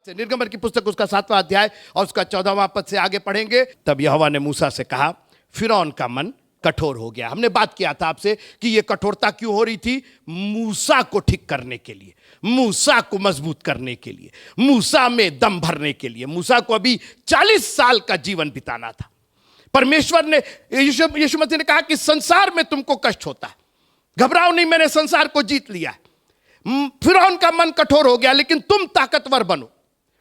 से निर्गमन की पुस्तक उसका 7वां अध्याय और उसका 14वां पद से आगे पढ़ेंगे। तब यहोवा ने मूसा से कहा, फिरौन का मन कठोर हो गया। हमने बात किया था आपसे कि यह कठोरता क्यों हो रही थी। मूसा को ठीक करने के लिए, मूसा को मजबूत करने के लिए, मूसा में दम भरने के लिए। मूसा को अभी 40 साल का जीवन बिताना था। परमेश्वर ने, यीशु मसीह ने कहा कि संसार में तुमको कष्ट होता है, घबराओ नहीं, मैंने संसार को जीत लिया है। फिरौन का मन कठोर हो गया, लेकिन तुम ताकतवर बनो,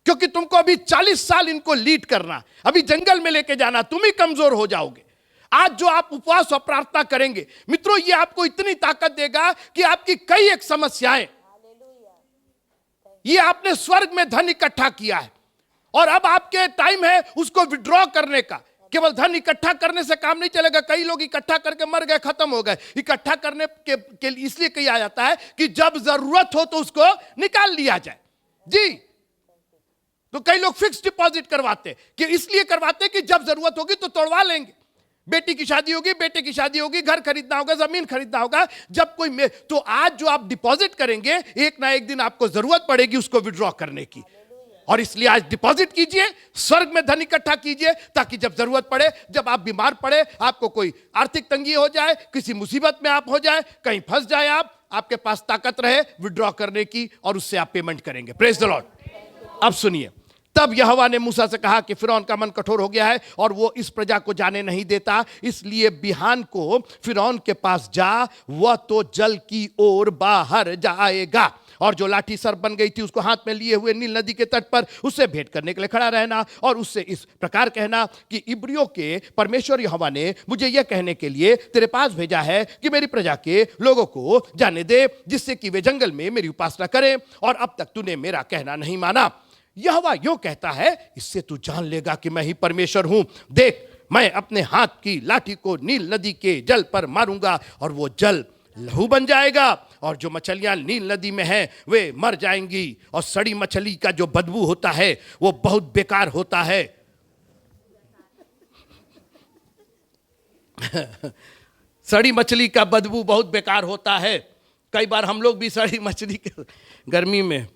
क्योंकि तुमको अभी 40 साल इनको लीड करना, अभी जंगल में लेके जाना, तुम ही कमजोर हो जाओगे। आज जो आप उपवास और प्रार्थना करेंगे मित्रों, ये आपको इतनी ताकत देगा कि आपकी कई एक समस्याएं, ये आपने स्वर्ग में धन इकट्ठा किया है और अब आपके टाइम है उसको विड्रॉ करने का। केवल धन इकट्ठा करने से काम नहीं चलेगा। कई लोग इकट्ठा करके मर गए, खत्म हो गए। इकट्ठा करने के लिए इसलिए कहा जाता है कि जब जरूरत हो तो उसको निकाल लिया जाए। जी, तो कई लोग फिक्स डिपॉजिट करवाते कि इसलिए करवाते कि जब जरूरत होगी तो तोड़वा लेंगे। बेटी की शादी होगी, बेटे की शादी होगी, घर खरीदना होगा, जमीन खरीदना होगा, जब कोई तो आज जो आप डिपॉजिट करेंगे, एक ना एक दिन आपको जरूरत पड़ेगी उसको विड्रॉ करने की। और इसलिए आज डिपॉजिट कीजिए, स्वर्ग में धन इकट्ठा कीजिए, ताकि जब जरूरत पड़े, जब आप बीमार पड़े, आपको कोई आर्थिक तंगी हो जाए, किसी मुसीबत में आप हो जाए, कहीं फंस जाए आप, आपके पास ताकत रहे विड्रॉ करने की और उससे आप पेमेंट करेंगे। Praise the Lord. अब सुनिए, तब यहोवा ने मूसा से कहा कि फिरौन का मन कठोर हो गया है और वो इस प्रजा को जाने नहीं देता, इसलिए बिहान को फिरौन के पास जा, वह तो जल की ओर बाहर जाएगा। और जो लाठी सर्प बन गई थी उसको हाथ में लिए हुए नील नदी के तट पर उससे भेंट करने के लिए खड़ा रहना और उससे इस प्रकार कहना कि इब्रियों के परमेश्वर यहोवा ने मुझे यह कहने के लिए तेरे पास भेजा है कि मेरी प्रजा के लोगों को जाने दे, जिससे कि वे जंगल में मेरी उपासना करें, और अब तक तूने मेरा कहना नहीं माना। यहोवा यूं कहता है, इससे तू जान लेगा कि मैं ही परमेश्वर हूं। देख, मैं अपने हाथ की लाठी को नील नदी के जल पर मारूंगा और वो जल लहू बन जाएगा, और जो मछलियां नील नदी में हैं वे मर जाएंगी। और सड़ी मछली का जो बदबू होता है वो बहुत बेकार होता है। सड़ी मछली का बदबू बहुत बेकार होता है। कई बार हम लोग भी सड़ी मछली के गर्मी में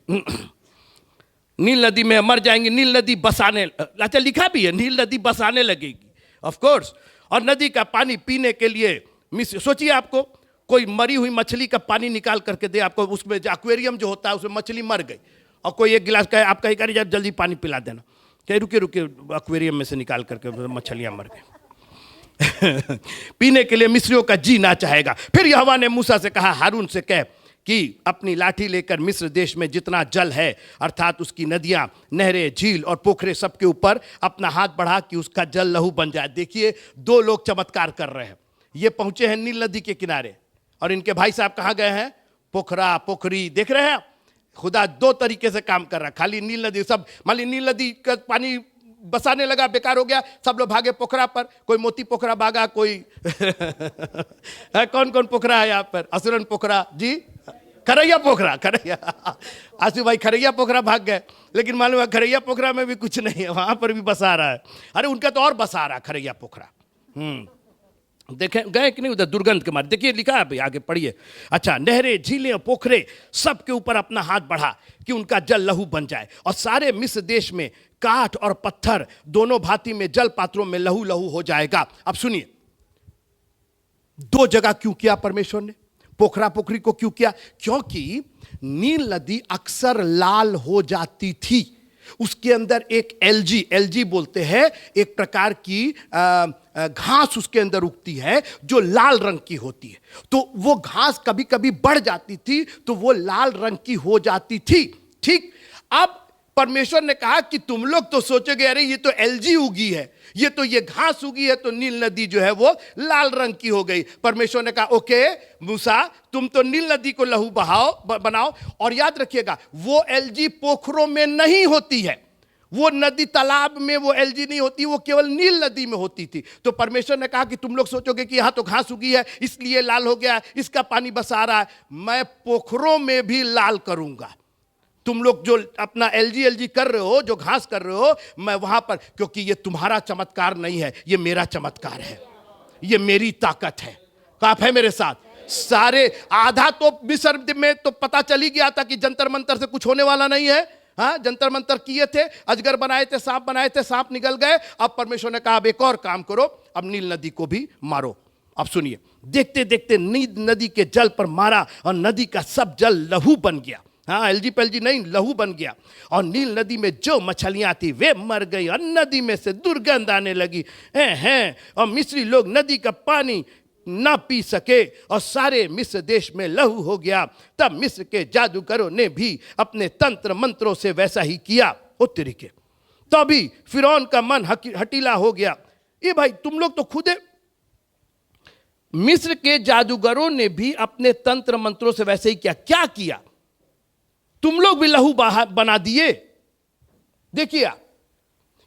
नील नदी में मर जाएंगे। नील नदी बसाने, अच्छा लिखा भी है, नील नदी बसाने लगेगी ऑफ कोर्स। और नदी का पानी पीने के लिए सोचिए, आपको कोई मरी हुई मछली का पानी निकाल करके दे आपको, उसमें एक्वेरियम जो होता है उसमें मछली मर गई, और कोई एक गिलास का आप कहीं करिए जल्दी पानी पिला देना, कहीं रुके रुके एक्वेरियम में से निकाल करके मछलियां मर गई। पीने के लिए मिस्रियों का जी ना चाहेगा। फिर यहोवा ने मूसा से कहा, हारून से कह कि अपनी लाठी लेकर मिस्र देश में जितना जल है, अर्थात उसकी नदियां, नहरें, झील और पोखरे, सबके ऊपर अपना हाथ बढ़ा कि उसका जल लहू बन जाए। देखिए, 2 लोग चमत्कार कर रहे हैं। ये पहुंचे हैं नील नदी के किनारे और इनके भाई साहब कहाँ गए हैं? पोखरा, पोखरी। देख रहे हैं, खुदा 2 तरीके से काम कर रहा है। खाली नील नदी, सब मान ली नील नदी का पानी बसाने लगा, बेकार हो गया, सब लोग भागे पोखरा पर। कोई मोती पोखरा भागा, कोई कौन कौन पोखरा है यहाँ पर? असुरन पोखरा, जी, खरैया पोखरा, खरैया, आसू भाई खरैया पोखरा भाग गए। लेकिन मालूम है खरैया पोखरा में भी कुछ नहीं है, वहां पर भी बसा रहा है। अरे उनका तो और बसा रहा है खरैया पोखरा। देखें गए कि नहीं उधर, दुर्गंध के मारे। देखिए लिखा है, आगे पढ़िए। अच्छा, नहरें, झीलें, पोखरे, सब के ऊपर अपना हाथ बढ़ा कि उनका जल लहू बन जाए, और सारे मिस्र देश में काठ और पत्थर दोनों भांति में जल पात्रों में लहू लहू हो जाएगा। अब सुनिए, 2 जगह क्यों किया परमेश्वर ने? पोखरा पोखरी को क्यों किया? क्योंकि नील नदी अक्सर लाल हो जाती थी। उसके अंदर एक एलजी बोलते हैं, एक प्रकार की घास उसके अंदर उगती है जो लाल रंग की होती है। तो वो घास कभी कभी बढ़ जाती थी तो वो लाल रंग की हो जाती थी। ठीक, अब परमेश्वर ने कहा कि तुम लोग तो सोचोगे अरे ये तो एलजी उगी है, ये घास उगी है, तो नील नदी जो है वो लाल रंग की हो गई। परमेश्वर ने कहा ओके मूसा, तुम तो नील नदी को लहू बनाओ। और याद रखिएगा, वो एलजी पोखरों में नहीं होती है, वो नदी तालाब में वो एलजी नहीं होती, वो केवल नील नदी में होती थी। तो परमेश्वर ने कहा कि तुम लोग सोचोगे कि यहां तो घास उगी है इसलिए लाल हो गया, इसका पानी बसा रहा है, मैं पोखरों में भी लाल करूंगा। तुम लोग जो अपना एलजी कर रहे हो, जो घास कर रहे हो, मैं वहां पर, क्योंकि ये तुम्हारा चमत्कार नहीं है, ये मेरा चमत्कार है, ये मेरी ताकत है। आप है मेरे साथ? सारे आधा तो मिस्र में तो पता चल ही गया था कि जंतर मंतर से कुछ होने वाला नहीं है। हाँ, जंतर मंतर किए थे, अजगर बनाए थे, सांप बनाए थे, सांप निकल गए। अब परमेश्वर ने कहा अब एक और काम करो, अब नील नदी को भी मारो। अब सुनिए, देखते देखते नील नदी के जल पर मारा और नदी का सब जल लहू बन गया। हाँ, एलजी पेलजी नहीं, लहू बन गया। और नील नदी में जो मछलियां थी वे मर गई और नदी में से दुर्गंध आने लगी हैं। और मिस्री लोग नदी का पानी ना पी सके और सारे मिस्र देश में लहू हो गया। तब मिस्र के जादूगरों ने भी अपने तंत्र मंत्रों से वैसा ही किया। ओ तरीके, तो अभी फिरौन का मन हटीला हो गया। ये भाई तुम लोग तो खुदे, मिस्र के जादूगरों ने भी अपने तंत्र मंत्रों से वैसे ही किया। क्या किया? तुम लोग भी लहू बना दिए। देखिए,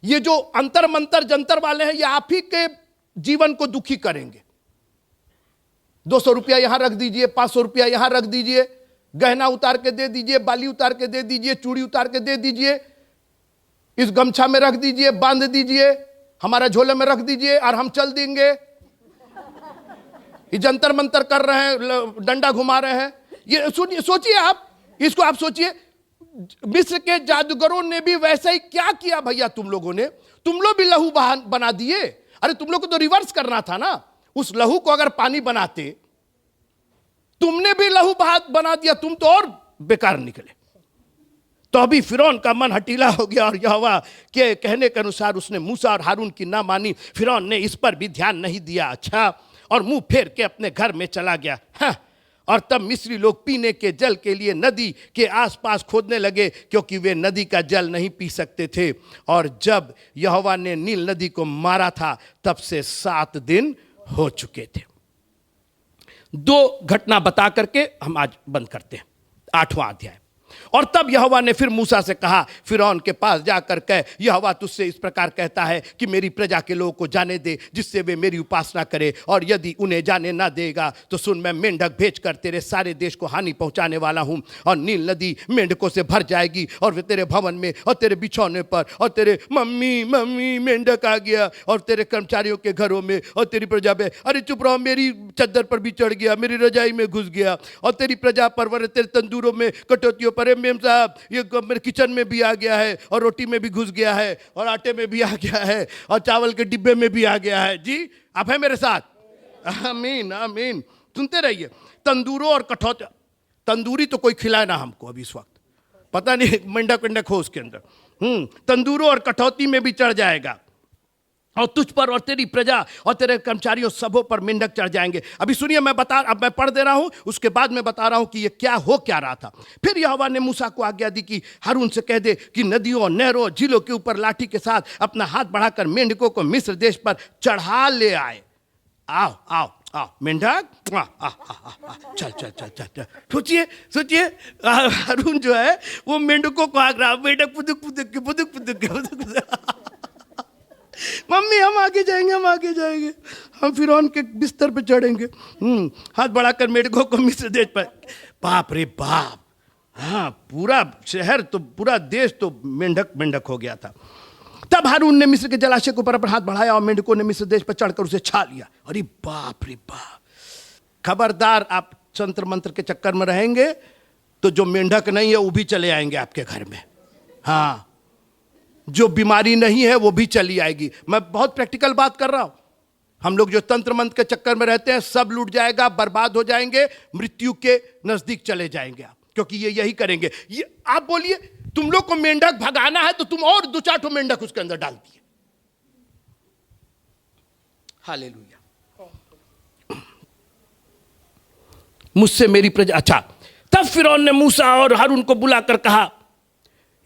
ये जो अंतर मंतर जंतर वाले हैं, ये आप ही के जीवन को दुखी करेंगे। 200 रुपया यहां रख दीजिए, 500 रुपया यहां रख दीजिए, गहना उतार के दे दीजिए, बाली उतार के दे दीजिए, चूड़ी उतार के दे दीजिए, इस गमछा में रख दीजिए, बांध दीजिए, हमारा झोले में रख दीजिए और हम चल देंगे। ये जंतर मंतर कर रहे हैं, डंडा घुमा रहे हैं। ये सोचिए आप, इसको आप सोचिए, मिस्र के जादूगरों ने भी वैसा ही क्या किया भैया तुम लोगों ने? तुम लोग भी लहू बना दिए। अरे तुम लोग को तो रिवर्स करना था ना। उस लहू को अगर पानी बनाते, तुमने भी लहू बना दिया, तुम तो और बेकार निकले। तो अभी फिरौन का मन हटीला हो गया और यहोवा के कहने के अनुसार उसने मूसा और हारून की ना मानी। फिरौन ने इस पर भी ध्यान नहीं दिया। अच्छा, और मुंह फेर के अपने घर में चला गया। हाँ, और तब मिस्री लोग पीने के जल के लिए नदी के आसपास खोदने लगे, क्योंकि वे नदी का जल नहीं पी सकते थे। और जब यहोवा ने नील नदी को मारा था, तब से 7 दिन हो चुके थे। 2 घटना बता करके हम आज बंद करते हैं 8वां अध्याय। और तब यहोवा ने फिर मूसा से कहा, फिरौन के पास जाकर कह, यहोवा तुझसे इस प्रकार कहता है कि मेरी प्रजा के लोगों को जाने दे, जिससे वे मेरी उपासना करें। और यदि उन्हें जाने ना देगा तो सुन, मैं मेंढक भेजकर तेरे सारे देश को हानि पहुंचाने वाला हूं। और नील नदी मेंढकों से भर जाएगी और वे तेरे भवन में और तेरे बिछौने पर और तेरे मम्मी मम्मी मेंढक आ गया, और तेरे कर्मचारियों के घरों में और तेरी प्रजा में, अरे चुप रहो, मेरी चद्दर पर भी चढ़ गया, मेरी रजाई में घुस गया, और तेरी प्रजा पर, तेरे तंदूरों में, कटोतियों पर, मेम साहब ये मेरे किचन में भी आ गया है, और रोटी में भी घुस गया है, और आटे में भी आ गया है, और चावल के डिब्बे में भी आ गया है। जी, आप हैं मेरे साथ? आमीन आमीन। सुनते रहिए। तंदूरों और कठौती, तंदूरी तो कोई खिलाए ना हमको अभी इस वक्त, पता नहीं मेंढक वेंढक हो उसके अंदर। तंदूरों और कठौती में भी चढ़ जाएगा, और तुझ पर और तेरी प्रजा और तेरे कर्मचारियों सबों पर मेंढक चढ़ जाएंगे। अभी सुनिए, अब मैं पढ़ दे रहा हूं, उसके बाद मैं बता रहा हूं कि ये क्या रहा था। फिर यहोवा ने मूसा को आज्ञा दी कि हारून से कह दे कि नदियों, नहरों, झीलों के ऊपर लाठी के साथ अपना हाथ बढ़ाकर मेंढकों को मिस्र देश पर चढ़ा ले आए। आओ आओ आओ मेंढक, चल चल चल चल। सोचिए हारून जो है वो मेंढकों को आग रहा, मेंढक पुदुक पुदुक के पुदुक पुदुक के मम्मी हम आगे जाएंगे, हम फिरौन के बिस्तर पे चढ़ेंगे। हाथ बढ़ाकर मेंढकों को मिस्र देश पर। बाप रे बाप, हाँ, पूरा शहर तो, पूरा देश तो मेंढक हो गया था। तब हारून ने मिस्र के जलाशय के ऊपर हाथ बढ़ाया और मेंढकों ने मिस्र देश पर चढ़कर उसे छा लिया। अरे बाप रे बाप, खबरदार, आप तंत्र मंत्र के चक्कर में रहेंगे तो जो मेंढक नहीं है वो भी चले आएंगे आपके घर में। हाँ, जो बीमारी नहीं है वो भी चली आएगी। मैं बहुत प्रैक्टिकल बात कर रहा हूं। हम लोग जो तंत्र मंत्र के चक्कर में रहते हैं, सब लूट जाएगा, बर्बाद हो जाएंगे, मृत्यु के नजदीक चले जाएंगे आप, क्योंकि ये यही करेंगे। ये आप बोलिए, तुम लोग को मेंढक भगाना है तो तुम और 2-4 ठो मेंढक उसके अंदर डाल दिए। हालेलुया। मुझसे मेरी प्रजा। अच्छा, तब फिरौन ने मूसा और हारून को बुलाकर कहा,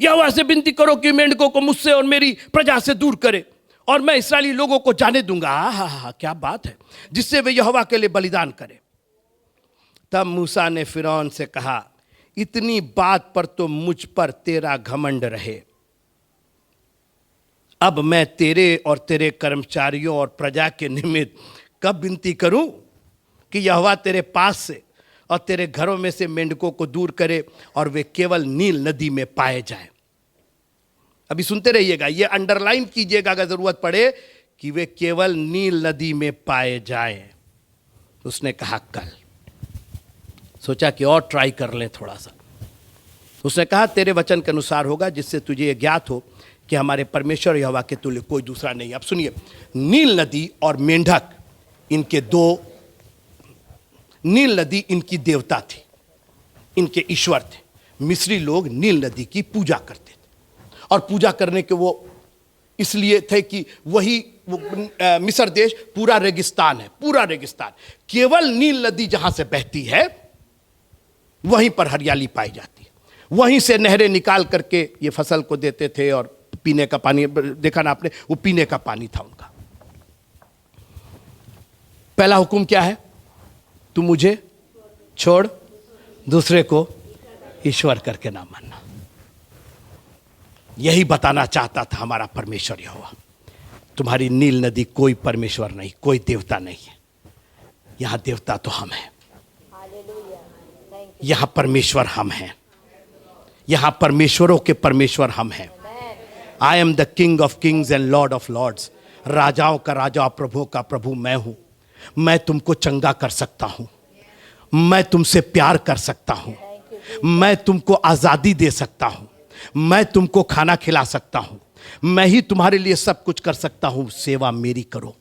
यहोवा से विनती करो कि मेंढकों को मुझसे और मेरी प्रजा से दूर करे, और मैं इस्राएली लोगों को जाने दूंगा। हा, क्या बात है, जिससे वे यहोवा के लिए बलिदान करें। तब मूसा ने फिरौन से कहा, इतनी बात पर तो मुझ पर तेरा घमंड रहे। अब मैं तेरे और तेरे कर्मचारियों और प्रजा के निमित्त कब विनती करूं कि यहोवा तेरे पास से और तेरे घरों में से मेंढकों को दूर करे और वे केवल नील नदी में पाए जाएं। अभी सुनते रहिएगा, ये अंडरलाइन कीजिएगा अगर जरूरत पड़े, कि वे केवल नील नदी में पाए जाएं। उसने कहा कल। सोचा कि और ट्राई कर लें थोड़ा सा। उसने कहा तेरे वचन के अनुसार होगा, जिससे तुझे यह ज्ञात हो कि हमारे परमेश्वर यहोवा के तुल्य कोई दूसरा नहीं। अब सुनिए, नील नदी और मेंढक इनके दो, नील नदी इनकी देवता थी, इनके ईश्वर थे। मिस्री लोग नील नदी की पूजा करते थे, और पूजा करने के वो इसलिए थे कि वही मिस्र देश पूरा रेगिस्तान है, पूरा रेगिस्तान। केवल नील नदी जहां से बहती है वहीं पर हरियाली पाई जाती है। वहीं से नहरें निकाल करके ये फसल को देते थे, और पीने का पानी, देखा ना आपने, वो पीने का पानी था उनका। पहला हुक्म क्या है? तू मुझे छोड़ दूसरे को ईश्वर करके ना मानना। यही बताना चाहता था हमारा परमेश्वर यहोवा। तुम्हारी नील नदी कोई परमेश्वर नहीं, कोई देवता नहीं है। यहां देवता तो हम हैं, यहां परमेश्वर हम हैं, यहां परमेश्वरों के परमेश्वर हम हैं। I am the king of kings and lord of lords. राजाओं का राजा, प्रभुओं का प्रभु मैं हूं। मैं तुमको चंगा कर सकता हूं, मैं तुमसे प्यार कर सकता हूं, मैं तुमको आजादी दे सकता हूं, मैं तुमको खाना खिला सकता हूं, मैं ही तुम्हारे लिए सब कुछ कर सकता हूं, सेवा मेरी करो।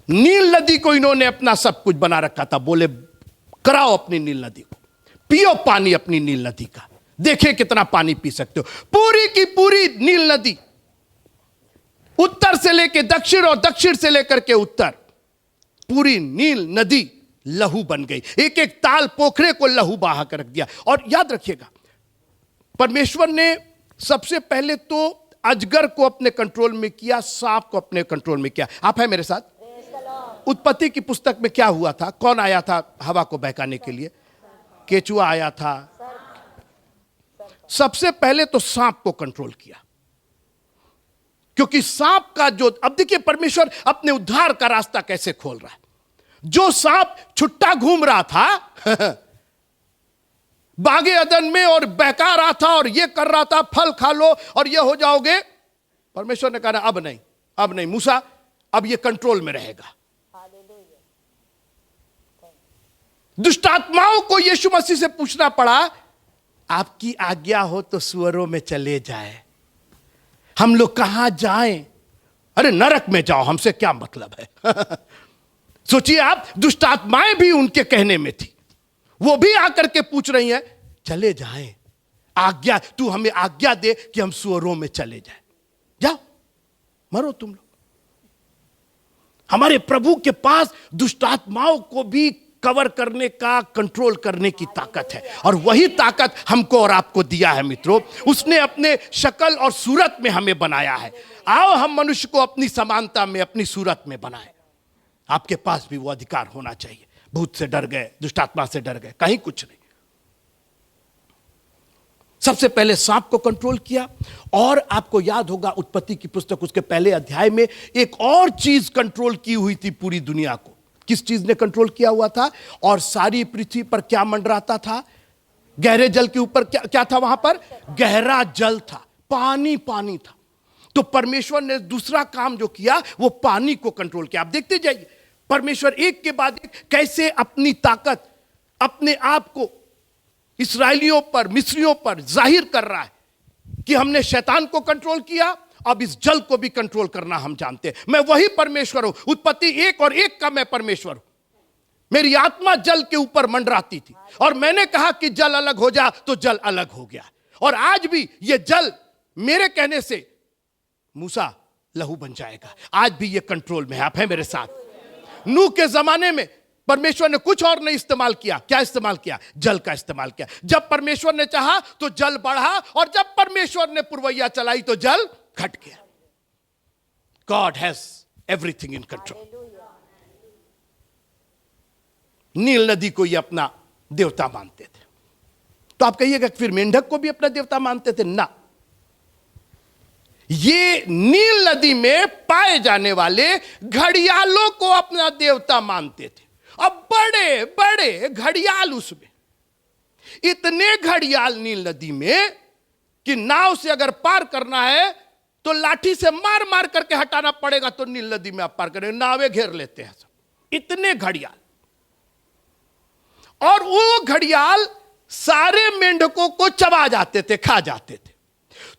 नील नदी को इन्होंने अपना सब कुछ बना रखा था। बोले कराओ अपनी नील नदी को, पियो पानी अपनी नील नदी का, देखें कितना पानी पी सकते हो। पूरी की पूरी नील नदी, उत्तर से लेकर दक्षिण और दक्षिण से लेकर के उत्तर, पूरी नील नदी लहू बन गई। एक एक ताल पोखरे को लहू बहा कर रख दिया। और याद रखिएगा, परमेश्वर ने सबसे पहले तो अजगर को अपने कंट्रोल में किया, सांप को अपने कंट्रोल में किया। आप है मेरे साथ? उत्पत्ति की पुस्तक में क्या हुआ था? कौन आया था हवा को बहकाने के लिए? केचुआ आया था। सबसे पहले तो सांप को कंट्रोल किया, क्योंकि सांप का जो, अब देखिए परमेश्वर अपने उद्धार का रास्ता कैसे खोल रहा है। जो सांप छुट्टा घूम रहा था बागे अदन में और बहका रहा था और ये कर रहा था, फल खा लो और ये हो जाओगे, परमेश्वर ने कहा अब नहीं, अब नहीं मूसा, अब ये कंट्रोल में रहेगा। दुष्टात्माओं को यीशु मसीह से पूछना पड़ा, आपकी आज्ञा हो तो सुअरों में चले जाए। हम लोग कहां जाएं? अरे नरक में जाओ, हमसे क्या मतलब है। सोचिए आप, दुष्टात्माएं भी उनके कहने में थी, वो भी आकर के पूछ रही हैं चले जाएं, आज्ञा, तू हमें आज्ञा दे कि हम सुअरों में चले जाएं। जाओ मरो तुम लोग। हमारे प्रभु के पास दुष्टात्माओं को भी कवर करने का, कंट्रोल करने की ताकत है, और वही ताकत हमको और आपको दिया है मित्रों। उसने अपने शक्ल और सूरत में हमें बनाया है। आओ हम मनुष्य को अपनी समानता में, अपनी सूरत में बनाएं। आपके पास भी वो अधिकार होना चाहिए। भूत से डर गए, दुष्टात्मा से डर गए, कहीं कुछ नहीं। सबसे पहले सांप को कंट्रोल किया, और आपको याद होगा उत्पत्ति की पुस्तक उसके पहले अध्याय में एक और चीज कंट्रोल की हुई थी पूरी दुनिया को। किस चीज ने कंट्रोल किया हुआ था? और सारी पृथ्वी पर क्या मंडराता था? गहरे जल के ऊपर क्या था? वहां पर गहरा जल था, पानी पानी था। तो परमेश्वर ने दूसरा काम जो किया वो पानी को कंट्रोल किया। आप देखते जाइए परमेश्वर एक के बाद एक कैसे अपनी ताकत, अपने आप को इस्राएलियों पर, मिस्रियों पर जाहिर कर रहा है कि हमने शैतान को कंट्रोल किया, अब इस जल को भी कंट्रोल करना हम जानते हैं। मैं वही परमेश्वर हूं। उत्पत्ति 1 और 1 का मैं परमेश्वर हूं। मेरी आत्मा जल के ऊपर मंडराती थी, और मैंने कहा कि जल अलग हो जा, तो जल अलग हो गया। और आज भी ये जल मेरे कहने से मूसा लहू बन जाएगा। आज भी ये कंट्रोल में है। आप हैं मेरे साथ? नूह के जमाने में परमेश्वर ने कुछ और नहीं इस्तेमाल किया। क्या इस्तेमाल किया? जल का इस्तेमाल किया। जब परमेश्वर ने चाहा तो जल बढ़ा, और जब परमेश्वर ने पुरवैया चलाई तो जल घट गया। God has everything in control. Nile नदी को ये अपना देवता मानते थे। तो आप कहिएगा फिर मेंढक को भी अपना देवता मानते थे? ना, ये नील नदी में पाए जाने वाले घड़ियालों को अपना देवता मानते थे। अब बड़े बड़े घड़ियाल, उसमें इतने घड़ियाल नील नदी में कि नाव से अगर पार करना है तो लाठी से मार मार करके हटाना पड़ेगा, तो नील नदी में आप पार करेंगे। नावें घेर लेते हैं सब, इतने घड़ियाल। और वो घड़ियाल सारे मेंढकों को चबा जाते थे, खा जाते थे।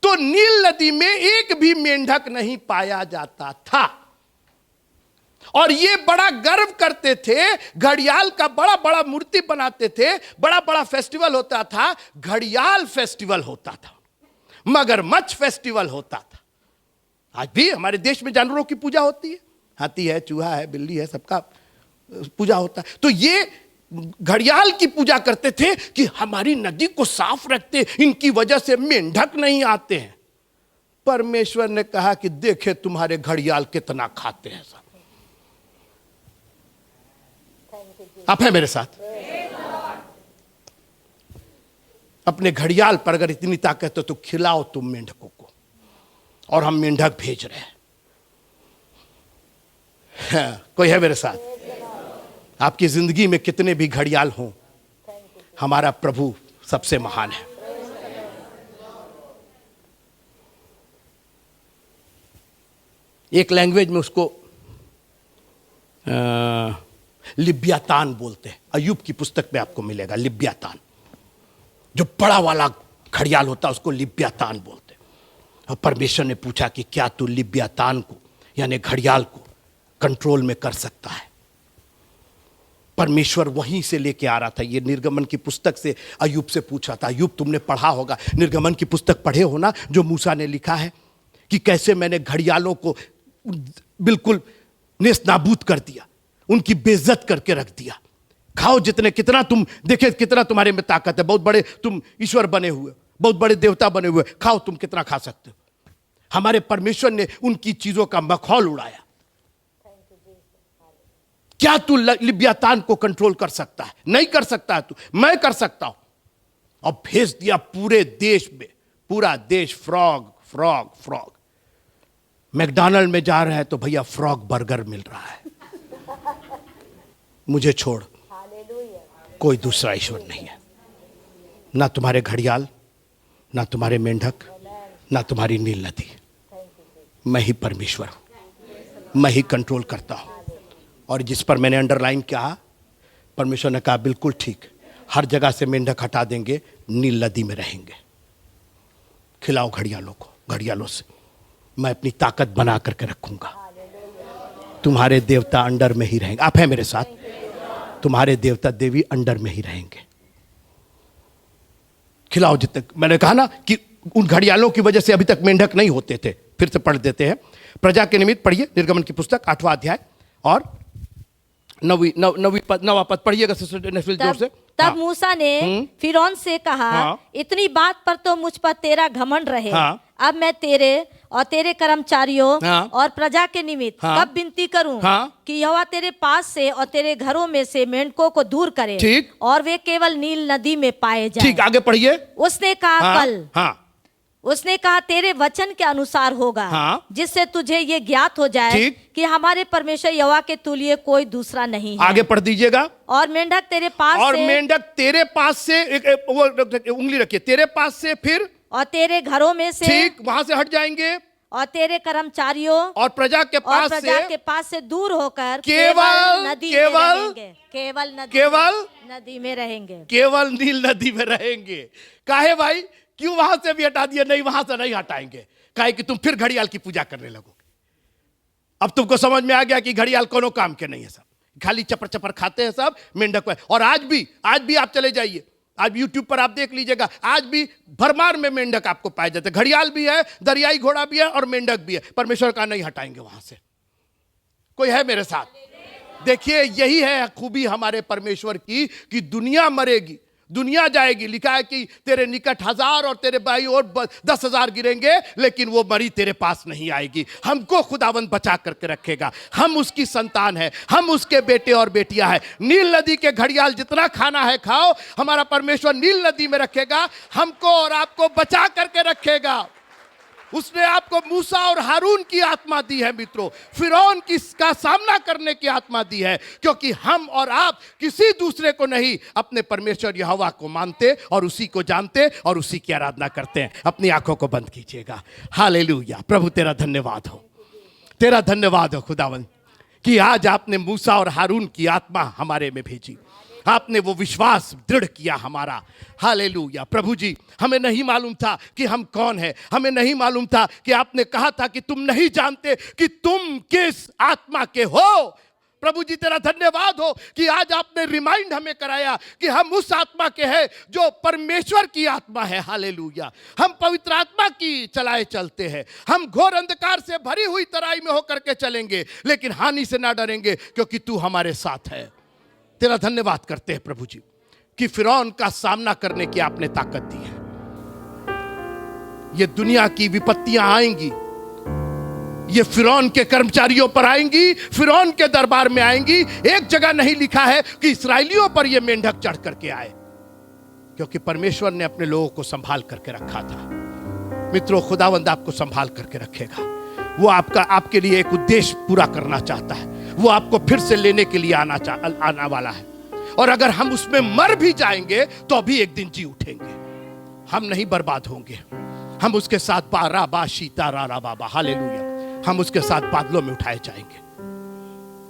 तो नील नदी में एक भी मेंढक नहीं पाया जाता था। और ये बड़ा गर्व करते थे, घड़ियाल का बड़ा बड़ा मूर्ति बनाते थे, बड़ा बड़ा फेस्टिवल होता था, घड़ियाल फेस्टिवल होता था, मगरमच्छ फेस्टिवल होता था। आज भी हमारे देश में जानवरों की पूजा होती है, हाथी है, चूहा है, बिल्ली है, सबका पूजा होता है। तो ये घड़ियाल की पूजा करते थे कि हमारी नदी को साफ रखते, इनकी वजह से मेंढक नहीं आते हैं। परमेश्वर ने कहा कि देखे तुम्हारे घड़ियाल कितना खाते हैं। सब आप हैं मेरे साथ? अपने घड़ियाल पर अगर इतनी ताकत है तो खिलाओ तुम मेंढकों को, और हम मेंढक भेज रहे हैं। कोई है मेरे साथ? आपकी जिंदगी में कितने भी घड़ियाल हों, हमारा प्रभु सबसे महान है। एक लैंग्वेज में उसको लिब्यातान बोलते हैं। अय्यूब की पुस्तक में आपको मिलेगा लिब्यातान। जो बड़ा वाला घड़ियाल होता है उसको लिब्यातान बोलते हैं। और परमेश्वर ने पूछा कि क्या तू लिब्यातान को यानी घड़ियाल को कंट्रोल में कर सकता है? परमेश्वर वहीं से लेके आ रहा था। ये निर्गमन की पुस्तक से अय्यूब से पूछा था। अय्यूब तुमने पढ़ा होगा, निर्गमन की पुस्तक पढ़े हो ना, जो मूसा ने लिखा है कि कैसे मैंने घड़ियालों को बिल्कुल नेस्त नाबूद कर दिया, उनकी बेइज्जत करके रख दिया। खाओ जितने, कितना तुम देखे कितना तुम्हारे में ताकत है, बहुत बड़े तुम ईश्वर बने हुए, बहुत बड़े देवता बने हुए, खाओ तुम कितना खा सकते हो। हमारे परमेश्वर ने उनकी चीजों का मखौल उड़ाया। क्या तू लिब्यातान को कंट्रोल कर सकता है? नहीं कर सकता है तू, मैं कर सकता हूं। और भेज दिया पूरे देश में, पूरा देश फ्रॉग फ्रॉग फ्रॉग। मैकडॉनल्ड में जा रहे हैं तो भैया फ्रॉग बर्गर मिल रहा है। मुझे छोड़ कोई दूसरा ईश्वर नहीं है। ना तुम्हारे घड़ियाल, ना तुम्हारे मेंढक, ना तुम्हारी नील नदी। मैं ही परमेश्वर हूं, मैं ही कंट्रोल करता हूं। और जिस पर मैंने अंडरलाइन किया, परमेश्वर ने कहा बिल्कुल ठीक, हर जगह से मेंढक हटा देंगे, नील नदी में रहेंगे। खिलाओ घड़ियालों को, घड़ियालों से मैं अपनी ताकत बना करके रखूंगा। तुम्हारे देवता अंडर में ही रहेंगे। आप हैं मेरे साथ? तुम्हारे देवता देवी अंडर में ही रहेंगे। खिलाओ जितने, मैंने कहा ना कि उन घड़ियालों की वजह से अभी तक मेंढक नहीं होते थे। फिर से पढ़ देते हैं, प्रजा के निमित्त पढ़िए निर्गमन की पुस्तक 8वां अध्याय और 9वां पद पढ़िएगा जोर से। तब मूसा ने फिरौन से कहा, इतनी बात पर तो मुझ पर तेरा घमंड रहे। अब मैं तेरे और तेरे कर्मचारियों और प्रजा के निमित्त कब विनती करूं कि यहोवा तेरे पास से और तेरे घरों में से मेंढकों को दूर करे, ठीक, और वे केवल नील नदी में पाए जाएं। ठीक, आगे पढ़िए। उसने कहा कल, उसने कहा तेरे वचन के अनुसार होगा, जिससे तुझे ये ज्ञात हो जाए कि हमारे परमेश्वर यहोवा के तुल्य कोई दूसरा नहीं है। आगे पढ़ दीजिएगा। और मेंढक तेरे पास और से, मेंढक तेरे पास से, वो उंगली रखिए, तेरे पास से, फिर और तेरे घरों में से, ठीक, वहां से हट जाएंगे, और तेरे कर्मचारियों और प्रजा के पास से दूर होकर केवल नदी केवल में रहेंगे, केवल नदी में रहेंगे, केवल नील नदी में रहेंगे। काहे भाई? क्यों वहां से भी हटा दिया? नहीं, वहां से नहीं हटाएंगे। काहे कि तुम फिर घड़ियाल की पूजा करने लगोगे। अब तुमको समझ में आ गया कि घड़ियाल कोनो काम के नहीं है, सब खाली चपर चपर खाते हैं सब मेंढक। और आज भी आप चले जाइए, आज यूट्यूब पर आप देख लीजिएगा, आज भी भरमार में मेंढक आपको पाए जाते हैं। घड़ियाल भी है, दरियाई घोड़ा भी है और मेंढक भी है। परमेश्वर का नहीं हटाएंगे वहां से। कोई है मेरे साथ? देखिए, यही है खूबी हमारे परमेश्वर की कि दुनिया मरेगी, दुनिया जाएगी। लिखा है कि तेरे निकट 1000 और तेरे बाई और 10,000 गिरेंगे, लेकिन वो मरी तेरे पास नहीं आएगी। हमको खुदावंद बचा करके रखेगा। हम उसकी संतान है, हम उसके बेटे और बेटियां हैं। नील नदी के घड़ियाल जितना खाना है खाओ, हमारा परमेश्वर नील नदी में रखेगा, हमको और आपको बचा करके रखेगा। उसने आपको मूसा और हारून की आत्मा दी है मित्रों, फिरौन का सामना करने की आत्मा दी है, क्योंकि हम और आप किसी दूसरे को नहीं, अपने परमेश्वर यहोवा को मानते और उसी को जानते और उसी की आराधना करते हैं। अपनी आंखों को बंद कीजिएगा। हालेलुया। प्रभु तेरा धन्यवाद हो, तेरा धन्यवाद हो खुदावंद कि आज आपने मूसा और हारून की आत्मा हमारे में भेजी। आपने वो विश्वास दृढ़ किया हमारा। हालेलुया। प्रभु जी, हमें नहीं मालूम था कि हम कौन है, हमें नहीं मालूम था कि आपने कहा था कि तुम नहीं जानते कि तुम किस आत्मा के हो। प्रभु जी तेरा धन्यवाद हो कि आज आपने रिमाइंड हमें कराया कि हम उस आत्मा के हैं जो परमेश्वर की आत्मा है। हालेलुया। हम पवित्र आत्मा की चलाए चलते हैं। हम घोर अंधकार से भरी हुई तराई में होकर के चलेंगे, लेकिन हानि से ना डरेंगे, क्योंकि तू हमारे साथ है। तेरा धन्यवाद करते हैं प्रभु जी कि फिरौन का सामना करने की आपने ताकत दी है। ये दुनिया की विपत्तियां आएंगी, ये फिरौन के कर्मचारियों पर आएंगी, फिरौन के दरबार में आएंगी। एक जगह नहीं लिखा है कि इस्राएलियों पर ये मेंढक चढ़ करके आए, क्योंकि परमेश्वर ने अपने लोगों को संभाल करके रखा था। मित्रों, खुदावंद आपको संभाल करके रखेगा। वो आपके लिए एक उद्देश्य पूरा करना चाहता है। वो आपको फिर से लेने के लिए आना वाला है। और अगर हम उसमें मर भी जाएंगे तो अभी एक दिन जी उठेंगे। हम नहीं बर्बाद होंगे। हम उसके साथ बाबा शीता रा बाबा, हालेलुया, हम उसके साथ बादलों में उठाए जाएंगे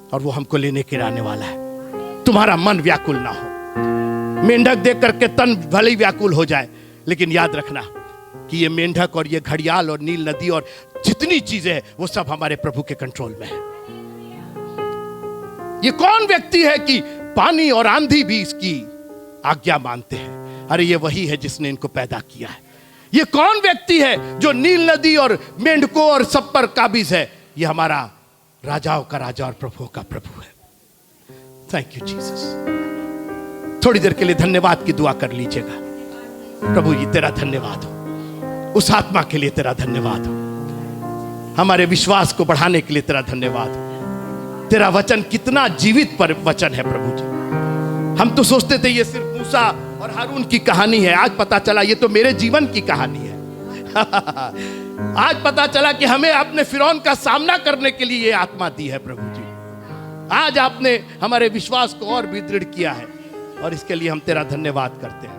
और वो हमको लेने के लिए आने वाला है। तुम्हारा मन व्याकुल ना हो। मेंढक देख करके तन भले ही व्याकुल हो जाए, लेकिन याद रखना कि ये मेंढक और ये घड़ियाल और नील नदी और जितनी चीजें हैं वो सब हमारे प्रभु के कंट्रोल में है। ये कौन व्यक्ति है कि पानी और आंधी भी इसकी आज्ञा मानते हैं? अरे ये वही है जिसने इनको पैदा किया है। ये कौन व्यक्ति है जो नील नदी और मेंढकों और सब पर काबिज है? ये हमारा राजाओं का राजा और प्रभुओं का प्रभु है। Thank you Jesus. थोड़ी देर के लिए धन्यवाद की दुआ कर लीजिएगा। प्रभु जी तेरा धन्यवाद हो, उस आत्मा के लिए तेरा धन्यवाद हो, हमारे विश्वास को बढ़ाने के लिए तेरा धन्यवाद हो। तेरा वचन कितना जीवित पर वचन है प्रभु जी। हम तो सोचते थे ये सिर्फ मूसा और हारून की कहानी है, आज पता चला ये तो मेरे जीवन की कहानी है। आज पता चला कि हमें अपने फिरौन का सामना करने के लिए ये आत्मा दी है प्रभु जी। आज आपने हमारे विश्वास को और भी दृढ़ किया है और इसके लिए हम तेरा धन्यवाद करते हैं।